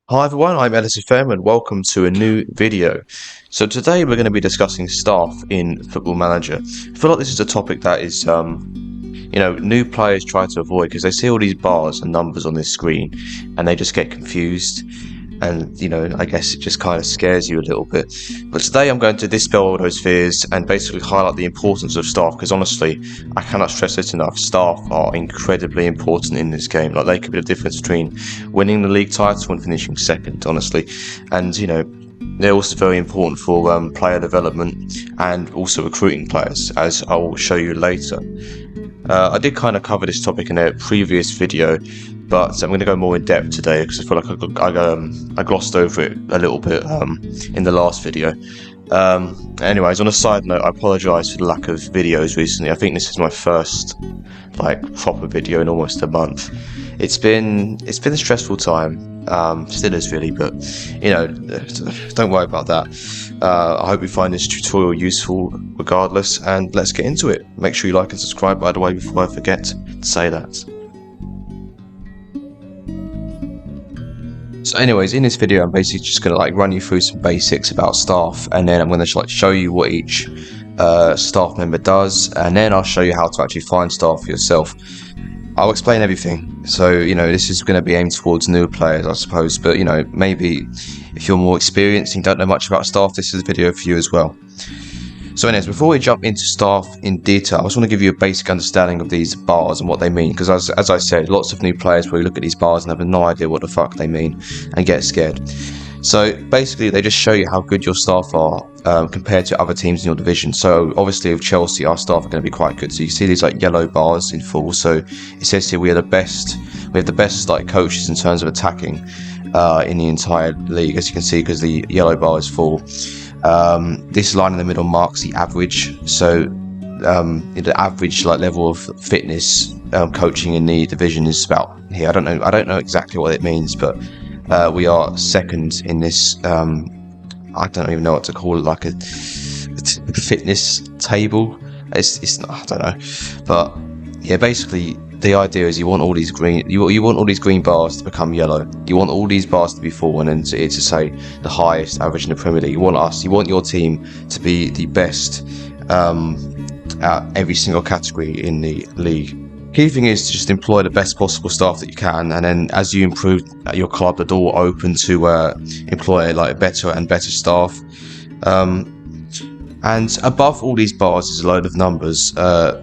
Hi everyone, I'm FM and welcome to a new video. So today we're going to be discussing staff in Football Manager. I feel like this is a topic that is, new players try to avoid because they see all these bars and numbers on this screen and they just get confused. And, I guess it just kind of scares you a little bit. But today I'm going to dispel all those fears and basically highlight the importance of staff, because honestly, I cannot stress this enough. Staff are incredibly important in this game. Like, they could be the difference between winning the league title and finishing second, honestly. And, they're also very important for player development and also recruiting players, as I will show you later. I did kind of cover this topic in a previous video, but I'm going to go more in depth today because I feel like I glossed over it a little bit in the last video. Anyways, on a side note, I apologise for the lack of videos recently. I think this is my first proper video in almost a month. It's been a stressful time. Still is really, but don't worry about that. I hope you find this tutorial useful regardless, and let's get into it. Make sure you like and subscribe, by the way, before I forget to say that. So anyways, in this video I'm basically just going to run you through some basics about staff, and then I'm going to show you what each staff member does, and then I'll show you how to actually find staff for yourself. I'll explain everything. So, this is going to be aimed towards new players, I suppose, but, maybe if you're more experienced and you don't know much about staff, this is a video for you as well. So anyways, before we jump into staff in detail, I just want to give you a basic understanding of these bars and what they mean, because as I said, lots of new players probably look at these bars and have no idea what the fuck they mean and get scared. So basically, they just show you how good your staff are compared to other teams in your division. So obviously with Chelsea, our staff are going to be quite good. So you see these yellow bars in full. So it says here we have the best coaches in terms of attacking in the entire league, as you can see, because the yellow bar is full. This line in the middle marks the average. So the average level of fitness coaching in the division is about here. I don't know exactly what it means, but we are second in this. I don't even know what to call it, a fitness table. It's not, I don't know, but yeah, basically the idea is you want all these green bars to become yellow. You want all these bars to be full, and then to say the highest average in the Premier League. You want your team to be the best at every single category in the league. Key thing is to just employ the best possible staff that you can, and then as you improve at your club, the door will open to employ better and better staff. And above all these bars is a load of numbers.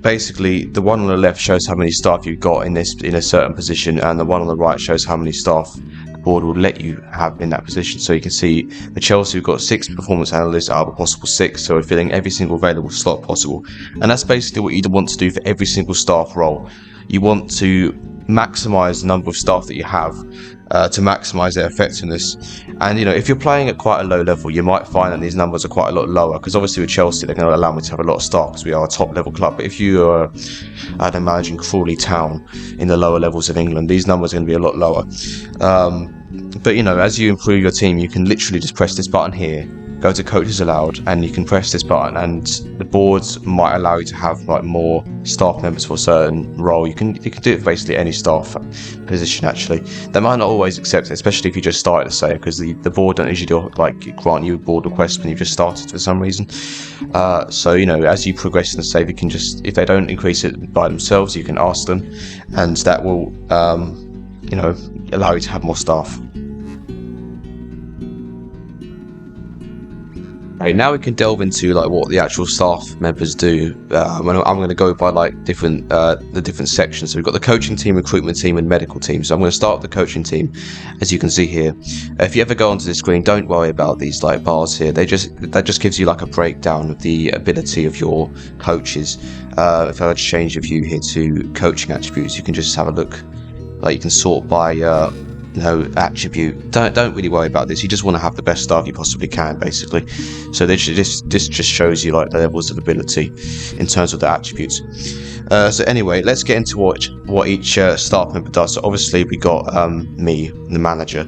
Basically, the one on the left shows how many staff you've got in a certain position, and the one on the right shows how many staff the board will let you have in that position. So you can see the Chelsea, we've got 6 performance analysts out of a possible 6, so we're filling every single available slot possible. And that's basically what you want to do for every single staff role. You want to maximise the number of staff that you have to maximise their effectiveness. And if you're playing at quite a low level, you might find that these numbers are quite a lot lower, because obviously with Chelsea they're going to allow me to have a lot of staff because we are a top level club. But if you are I'd imagine Crawley Town in the lower levels of England, these numbers are going to be a lot lower. But as you improve your team, you can literally just press this button here, go to coaches allowed, and you can press this button, and the boards might allow you to have more staff members for a certain role. You can do it for basically any staff position. Actually, they might not always accept it, especially if you just started, to say, because the board don't usually grant you a board request when you've just started for some reason. So as you progress in the save, you can just, if they don't increase it by themselves, you can ask them, and that will allow you to have more staff. Right, now we can delve into what the actual staff members do. I'm going to go by the different sections. So we've got the coaching team, recruitment team, and medical team. So I'm going to start with the coaching team, as you can see here. If you ever go onto the screen, don't worry about these bars here. That just gives you a breakdown of the ability of your coaches. If I were to change the view here to coaching attributes, you can just have a look. You can sort by attribute. Don't really worry about this. You just want to have the best staff you possibly can, basically. So this just shows you the levels of ability in terms of the attributes. So anyway, let's get into what each staff member does. So obviously we got me, the manager.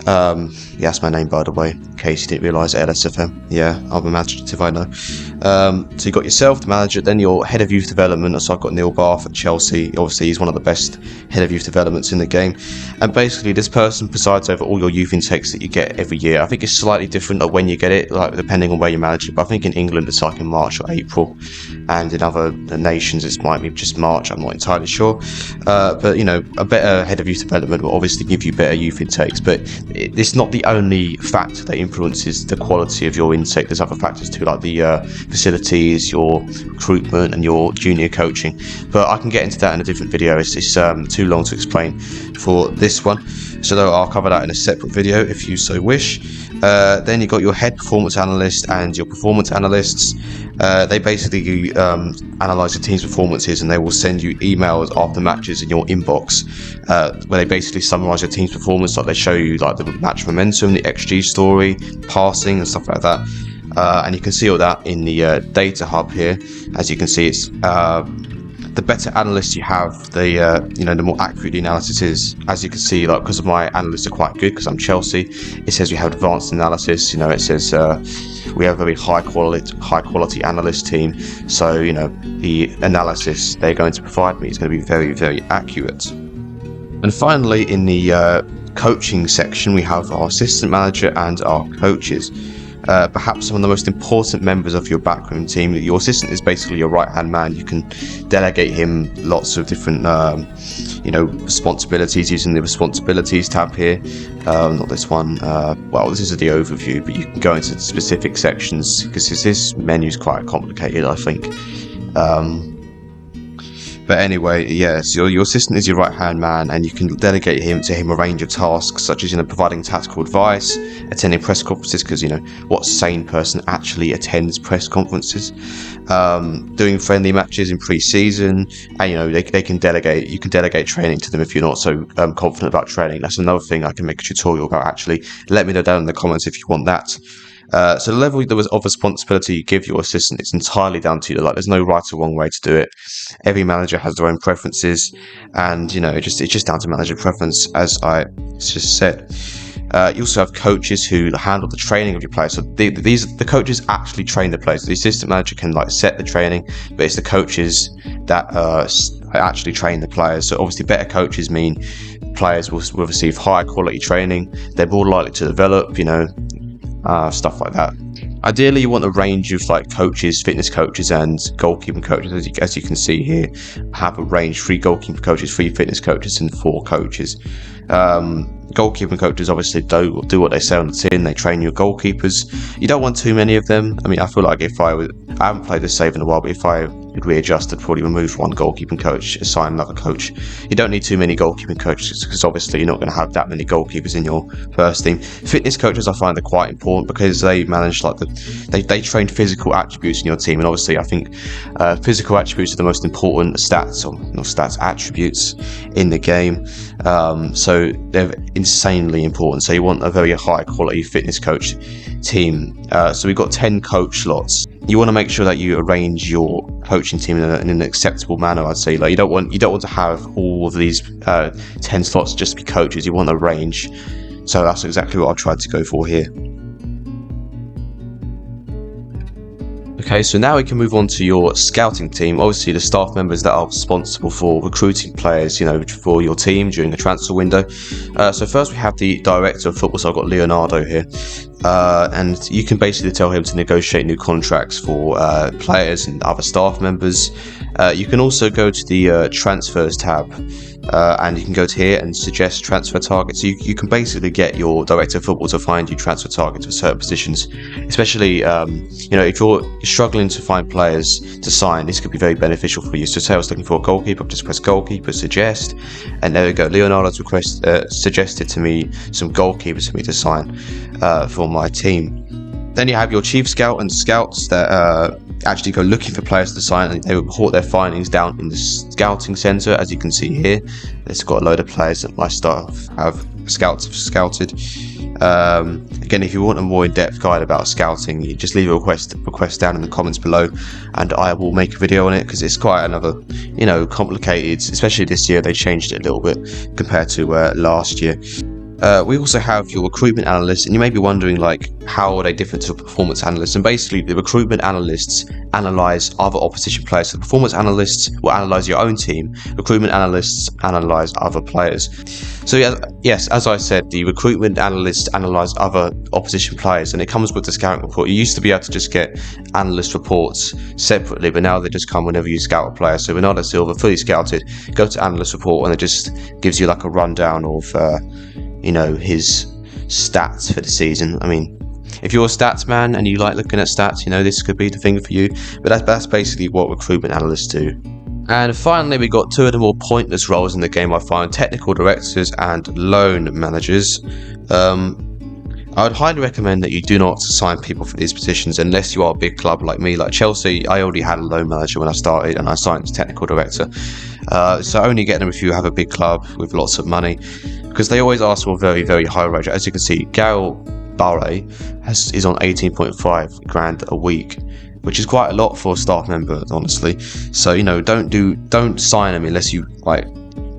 That's my name, by the way, case you didn't realise, LSFM. Yeah, I'm imaginative, I know. So you got yourself, the manager, then your head of youth development. So I've got Neil Bath at Chelsea. Obviously, he's one of the best head of youth developments in the game. And basically, this person presides over all your youth intakes that you get every year. I think it's slightly different of when you get it, like depending on where you manage it. But I think in England it's like in March or April, and in other nations it might be just March. I'm not entirely sure. But you know, a better head of youth development will obviously give you better youth intakes. But it's not the only factor that influences the quality of your intake. There's other factors too, like the facilities, your recruitment, and your junior coaching. But I can get into that in a different video. It's too long to explain for this one, so I'll cover that in a separate video if you so wish. Then you've got your head performance analyst and your performance analysts. They basically analyse the team's performances, and they will send you emails after matches in your inbox where they basically summarise your team's performance. Like they show you like the match momentum, the XG story, passing and stuff like that. And you can see all that in the data hub here. As you can see, it's the better analysts you have, the more accurate the analysis is. As you can see, like because my analysts are quite good, because I'm Chelsea, it says we have advanced analysis. You know, it says we have a very high quality analyst team. So you know, the analysis they're going to provide me is going to be very, very accurate. And finally, in the coaching section, we have our assistant manager and our coaches. Perhaps some of the most important members of your backroom team. Your assistant is basically your right-hand man. You can delegate him lots of different, responsibilities using the responsibilities tab here. Not this one. Well, this is the overview, but you can go into specific sections because this menu is quite complicated, I think. But anyway, yes, your assistant is your right-hand man, and you can delegate to him a range of tasks, such as providing tactical advice, attending press conferences, because what sane person actually attends press conferences, doing friendly matches in pre-season, and they can delegate. You can delegate training to them if you're not so confident about training. That's another thing I can make a tutorial about. Actually, let me know down in the comments if you want that. So the level of responsibility you give your assistant, it's entirely down to you. Like, there's no right or wrong way to do it. Every manager has their own preferences, and it's just down to manager preference, as I just said. You also have coaches who handle the training of your players. So the coaches actually train the players. The assistant manager can set the training, but it's the coaches that actually train the players. So obviously, better coaches mean players will receive higher quality training. They're more likely to develop. Stuff like that. Ideally, you want a range of coaches, fitness coaches, and goalkeeping coaches. As you can see here, I have a range: 3 goalkeeping coaches, 3 fitness coaches, and 4 coaches. Goalkeeping coaches obviously do what they say on the tin. They train your goalkeepers. You don't want too many of them. I mean, I feel like I haven't played this save in a while, but if I would readjust, I'd probably remove 1 goalkeeping coach, assign another coach. You don't need too many goalkeeping coaches, because obviously you're not going to have that many goalkeepers in your first team. Fitness coaches, I find, are quite important, because they manage they train physical attributes in your team, and obviously I think physical attributes are the most important attributes in the game. So they're insanely important. So you want a very high quality fitness coach team. So we've got 10 coach slots. You want to make sure that you arrange your coaching team in an acceptable manner. I'd say you don't want to have all of these 10 slots just be coaches. You want a range. So that's exactly what I tried to go for here. Okay, so now we can move on to your scouting team. Obviously, the staff members that are responsible for recruiting players, for your team during the transfer window. So first we have the director of football. So I've got Leonardo here. And you can basically tell him to negotiate new contracts for players and other staff members. You can also go to the transfers tab, and you can go to here and suggest transfer targets. So you can basically get your director of football to find you transfer targets for certain positions, especially if you're struggling to find players to sign. This could be very beneficial for you. So say I was looking for a goalkeeper, just press goalkeeper, suggest, and there we go. Leonardo's suggested to me some goalkeepers for me to sign for my team. Then you have your chief scout and scouts that actually go looking for players to sign, and they report their findings down in the scouting centre. As you can see here, it's got a load of players that my staff scouts have scouted. Again, if you want a more in-depth guide about scouting, you just leave a request down in the comments below, and I will make a video on it, because it's quite another complicated, especially this year they changed it a little bit compared to last year. We also have your recruitment analysts, and you may be wondering, like, how are they different to performance analysts? And basically, the recruitment analysts analyze other opposition players. So the performance analysts will analyze your own team. Recruitment analysts analyze other players. So yes, as I said, the recruitment analysts analyze other opposition players, and it comes with the scouting report. You used to be able to just get analyst reports separately, but now they just come whenever you scout a player. So Bernardo Silva, fully scouted, go to analyst report, and it just gives you like a rundown of his stats for the season. I mean, if you're a stats man and you like looking at stats, this could be the thing for you. But that's basically what recruitment analysts do. And finally, we got two of the more pointless roles in the game, I find: technical directors and loan managers. I would highly recommend that you do not sign people for these positions unless you are a big club like me, like Chelsea. I already had a loan manager when I started, and I signed as technical director. So only get them if you have a big club with lots of money, because they always ask for a very, very high wage. As you can see, Gael Barre is on 18.5 grand a week, which is quite a lot for a staff member, honestly. So don't sign them unless you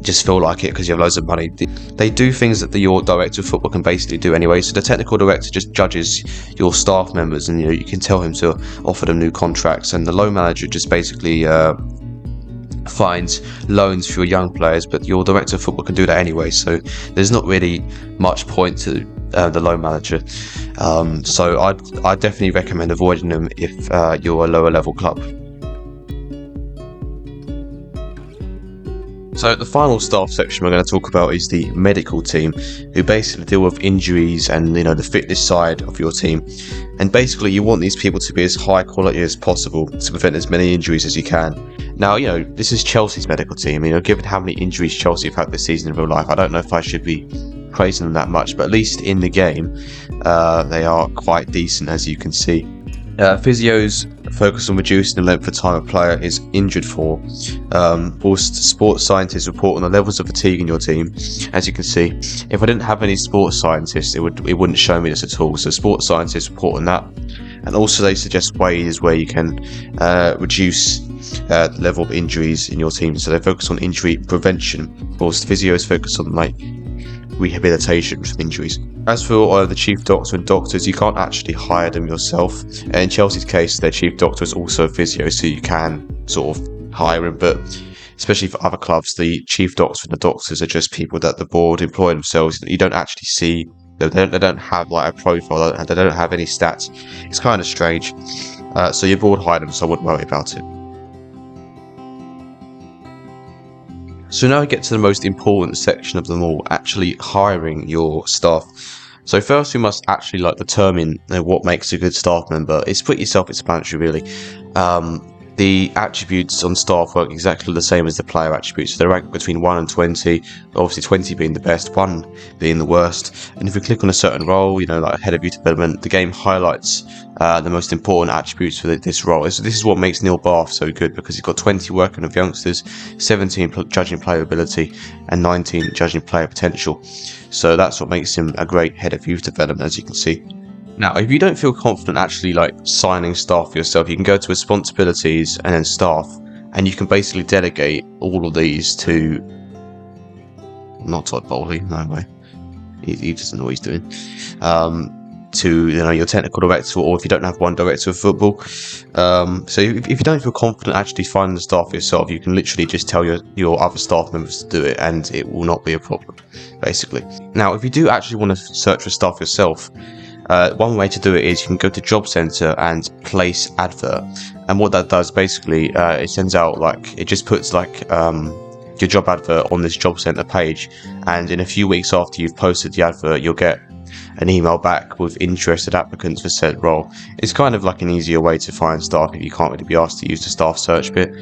just feel like it because you have loads of money. They do things that your director of football can basically do anyway. So the technical director just judges your staff members, and you can tell him to offer them new contracts, and the loan manager just basically finds loans for your young players, but your director of football can do that anyway, so there's not really much point to the loan manager. So I'd definitely recommend avoiding them if you're a lower level club. So the final staff section we're going to talk about is the medical team, who basically deal with injuries and the fitness side of your team. And basically you want these people to be as high quality as possible to prevent as many injuries as you can. Now, this is Chelsea's medical team. Given how many injuries Chelsea have had this season in real life, I don't know if I should be praising them that much, but at least in the game, they are quite decent, as you can see. Physios focus on reducing the length of time a player is injured for. Whilst sports scientists report on the levels of fatigue in your team. As you can see, if I didn't have any sports scientists, it wouldn't show me this at all. So sports scientists report on that, and also they suggest ways where you can reduce the level of injuries in your team. So they focus on injury prevention, whilst physios focus on rehabilitation from injuries. As for the chief doctor and doctors, you can't actually hire them yourself. In Chelsea's case, their chief doctor is also a physio, so you can sort of hire him, but especially for other clubs, the chief doctor and the doctors are just people that the board employ themselves. You don't actually see, they don't have a profile, and they don't have any stats. It's kind of strange. So your board hire them, so I wouldn't worry about it. So now we get to the most important section of them all, actually hiring your staff. So first we must actually determine what makes a good staff member. It's pretty self-explanatory, really. The attributes on staff work exactly the same as the player attributes. So they're ranked between 1 and 20, obviously 20 being the best, 1 being the worst. And if we click on a certain role, like head of youth development, the game highlights the most important attributes for this role. So this is what makes Neil Bath so good, because he's got 20 working with youngsters, 17 judging player ability, and 19 judging player potential. So that's what makes him a great head of youth development, as you can see. Now, if you don't feel confident actually signing staff for yourself, you can go to responsibilities and then staff, and you can basically delegate all of these to not Todd Bowley, no way, he doesn't know what he's doing, to your technical director, or if you don't have one director of football. So if you don't feel confident actually finding the staff for yourself, you can literally just tell your other staff members to do it, and it will not be a problem, basically. Now, if you do actually want to search for staff yourself, one way to do it is you can go to Job Centre and place advert, and what that does basically, it sends out it just puts your job advert on this Job Centre page, and in a few weeks after you've posted the advert, you'll get an email back with interested applicants for said role. It's kind of an easier way to find staff if you can't really be asked to use the staff search bit.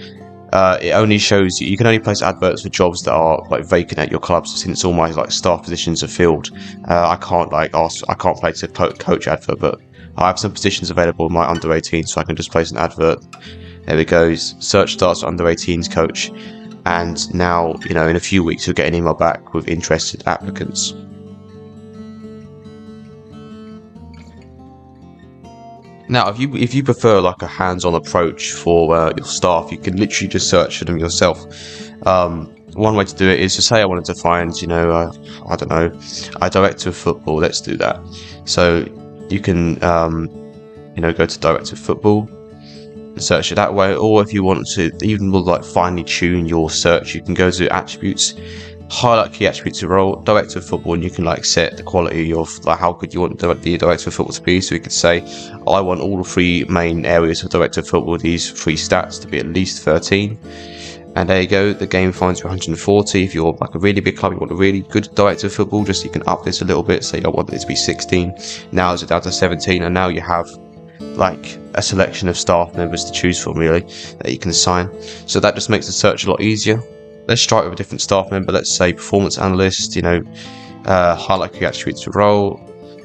It only shows you can only place adverts for jobs that are vacant at your club. So since all my staff positions are filled, I can't place a coach advert, but I have some positions available in my under 18, so I can just place an advert. There we go. Search starts for under 18s coach, and now in a few weeks you'll get an email back with interested applicants. Now, if you prefer like a hands-on approach for your staff, you can literally just search for them yourself. One way to do it is to say I wanted to find, I don't know, a director of football. Let's do that. So you can, go to director of football and search it that way. Or if you want to even more like finely tune your search, you can go to attributes, highlight key attributes of role, director of football, and you can like set the quality of like how good you want the director of football to be. So you could say, I want all the 3 main areas of director of football, these 3 stats to be at least 13. And there you go, the game finds you 140. If you're like a really big club, you want a really good director of football, just so you can up this a little bit. Say I want it to be 16. Now it's down to 17, and now you have like a selection of staff members to choose from, really, that you can assign. So that just makes the search a lot easier. Let's try it with a different staff member. Let's say performance analyst, highlight key attributes to role,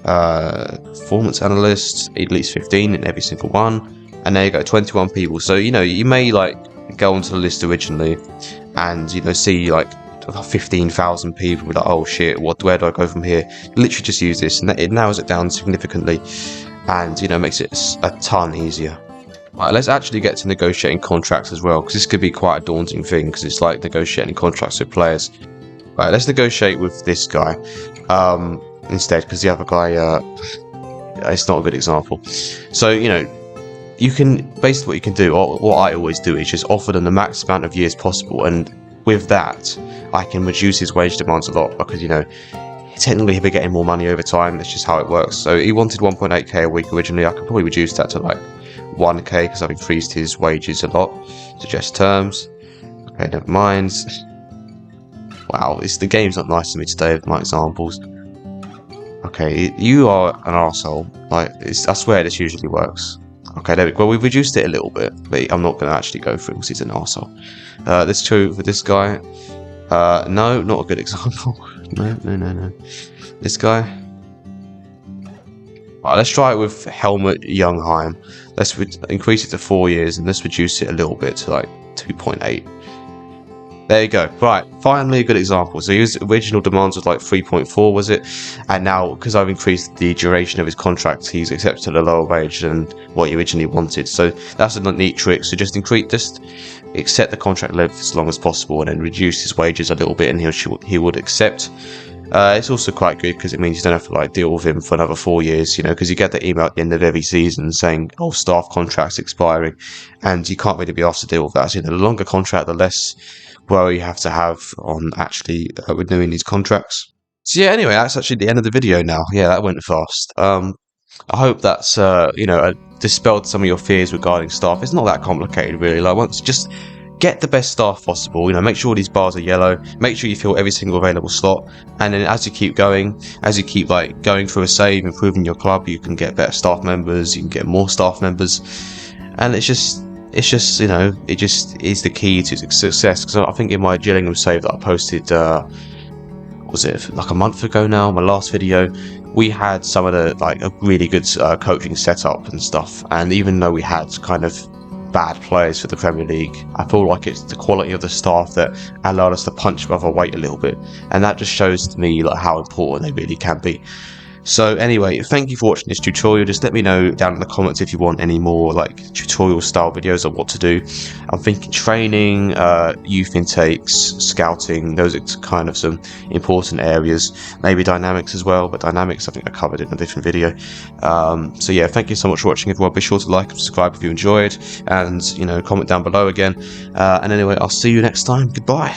performance analyst, at least 15 in every single one. And there you go, 21 people. So, you may like go onto the list originally and, see like 15,000 people, be like, oh shit, where do I go from here? Literally just use this, and it narrows it down significantly and, makes it a ton easier. Right, let's actually get to negotiating contracts as well, because this could be quite a daunting thing, because it's like negotiating contracts with players. Right, let's negotiate with this guy instead, because the other guy, it's not a good example. So, you can, basically what you can do, or what I always do, is just offer them the max amount of years possible, and with that, I can reduce his wage demands a lot, because, technically he'll be getting more money over time. That's just how it works. So he wanted 1.8k a week originally. I could probably reduce that to like 1k, because I've increased his wages a lot. Suggest terms. Okay, never mind. Wow, the game's not nice to me today with my examples. Okay, you are an arsehole. Like, I swear this usually works. Okay, there we go. Well, we've reduced it a little bit, but I'm not going to actually go through because he's an arsehole. Let's go for this guy. No, not a good example. No. This guy. Right, let's try it with heung-min. Let's increase it to 4 years, and let's reduce it a little bit to like 2.8. There you go. Right, finally a good example. So his original demands was like 3.4, was it? And now, because I've increased the duration of his contract, he's accepted a lower wage than what he originally wanted. So that's a neat trick. So just accept the contract length as long as possible, and then reduce his wages a little bit, and he would accept. It's also quite good because it means you don't have to like deal with him for another 4 years, because you get the email at the end of every season saying, oh, staff contract's expiring, and you can't really be asked to deal with that. So the longer contract, the less worry you have to have on actually renewing these contracts. So yeah, anyway, that's actually the end of the video now. Yeah, that went fast. I hope that's dispelled some of your fears regarding staff. It's not that complicated, really. Like, once just get the best staff possible. Make sure these bars are yellow. Make sure you fill every single available slot. And then as you keep going, going through a save, improving your club, you can get better staff members. You can get more staff members, and it just is the key to success. Because I think in my Gillingham save that I posted, was it like a month ago now, my last video, we had some of the like a really good coaching setup and stuff. And even though we had kind of bad players for the Premier League, I feel like it's the quality of the staff that allowed us to punch above our weight a little bit, and that just shows to me like how important they really can be. So anyway, thank you for watching this tutorial. Just let me know down in the comments if you want any more like tutorial style videos on what to do. I'm thinking training, youth intakes, scouting, those are kind of some important areas. Maybe dynamics as well, but dynamics I think I covered in a different video. So yeah, thank you so much for watching, everyone. Be sure to like and subscribe if you enjoyed, and comment down below again. And anyway, I'll see you next time. Goodbye.